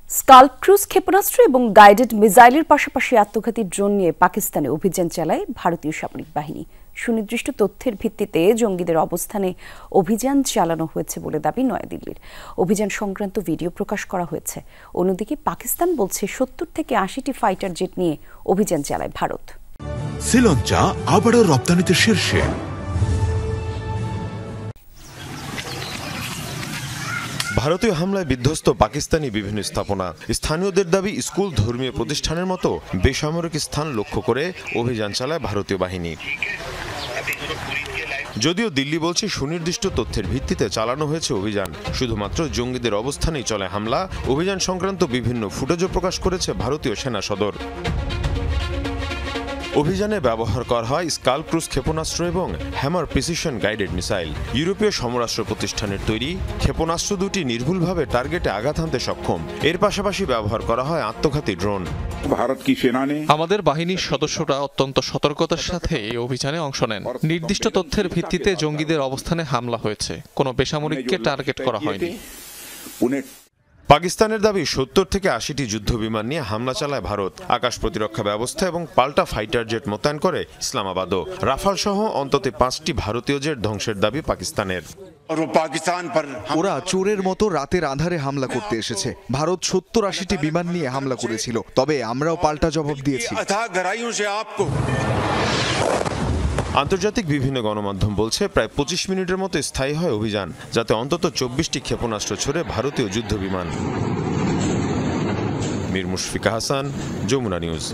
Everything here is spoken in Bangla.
স্কাল্প ক্রুজ ক্ষেপণাস্ত্র এবং গাইডেড মিসাইলের পাশাপাশি আত্মঘাতী ড্রোন নিয়ে পাকিস্তানে অভিযান চালায় ভারতীয় সামরিক বাহিনী। সুনির্দিষ্ট তথ্যের ভিত্তিতে জঙ্গিদের অবস্থানে অভিযান চালানো হয়েছে বলে দাবি নয়াদিল্লির। অভিযান সংক্রান্ত ভিডিও প্রকাশ করা হয়েছে। অন্যদিকে পাকিস্তান বলছে ৭০ থেকে ৮০টি ফাইটার জেট নিয়ে অভিযান চালায় ভারত। শ্রীলঙ্কা আবারও রপ্তানিতে শীর্ষে। ভারতীয় হামলায় বিধ্বস্ত পাকিস্তানি বিভিন্ন স্থাপনা। স্থানীয়দের দাবি, স্কুল, ধর্মীয় প্রতিষ্ঠানের মতো বেসামরিক স্থান লক্ষ্য করে অভিযান চালায় ভারতীয় বাহিনী। যদিও দিল্লি বলছে সুনির্দিষ্ট তথ্যের ভিত্তিতে চালানো হয়েছে অভিযান। শুধুমাত্র জঙ্গিদের অবস্থানেই চলে হামলা। অভিযান সংক্রান্ত বিভিন্ন ফুটেজও প্রকাশ করেছে ভারতীয় সেনা সদর। অভিযানে ব্যবহার করা হয় স্কাল্প ক্রুজ ক্ষেপণাস্ত্র এবং হ্যামার প্রিসিশন গাইডেড মিসাইল। ইউরোপীয় সমরাস্ত্র প্রতিষ্ঠানের তৈরি ক্ষেপণাস্ত্র দুটি নির্ভুলভাবে টার্গেটে আঘাত হানতে সক্ষম। এর পাশাপাশি ব্যবহার করা হয় আত্মঘাতী ড্রোন। আমাদের বাহিনীর সদস্যরা অত্যন্ত সতর্কতার সাথে এই অভিযানে অংশ নেন। নির্দিষ্ট তথ্যের ভিত্তিতে জঙ্গিদের অবস্থানে হামলা হয়েছে, কোনো বেসামরিককে টার্গেট করা হয়নি। পাকিস্তানের দাবি ৭০ থেকে ৮০টি যুদ্ধ বিমান নিয়ে হামলা চালায় ভারত। আকাশ প্রতিরক্ষা ব্যবস্থা এবং পাল্টা ফাইটার জেট মোতায়েন করে ইসলামাবাদও। রাফাল সহ অন্তত ৫টি ভারতীয় জেট ধ্বংসের দাবি পাকিস্তানের। ওরা চোরের মতো রাতের আঁধারে হামলা করতে এসেছে। ভারত ৭০-৮০টি বিমান নিয়ে হামলা করেছিল, তবে আমরাও পাল্টা জবাব দিয়েছি। আন্তর্জাতিক বিভিন্ন গণমাধ্যম বলছে প্রায় ২৫ মিনিটের মতো স্থায়ী হয় অভিযান, যাতে অন্তত ২৪টি ক্ষেপণাস্ত্র ছোড়ে ভারতীয় যুদ্ধ বিমান। মীর মুশফিকা হাসান, যমুনা নিউজ।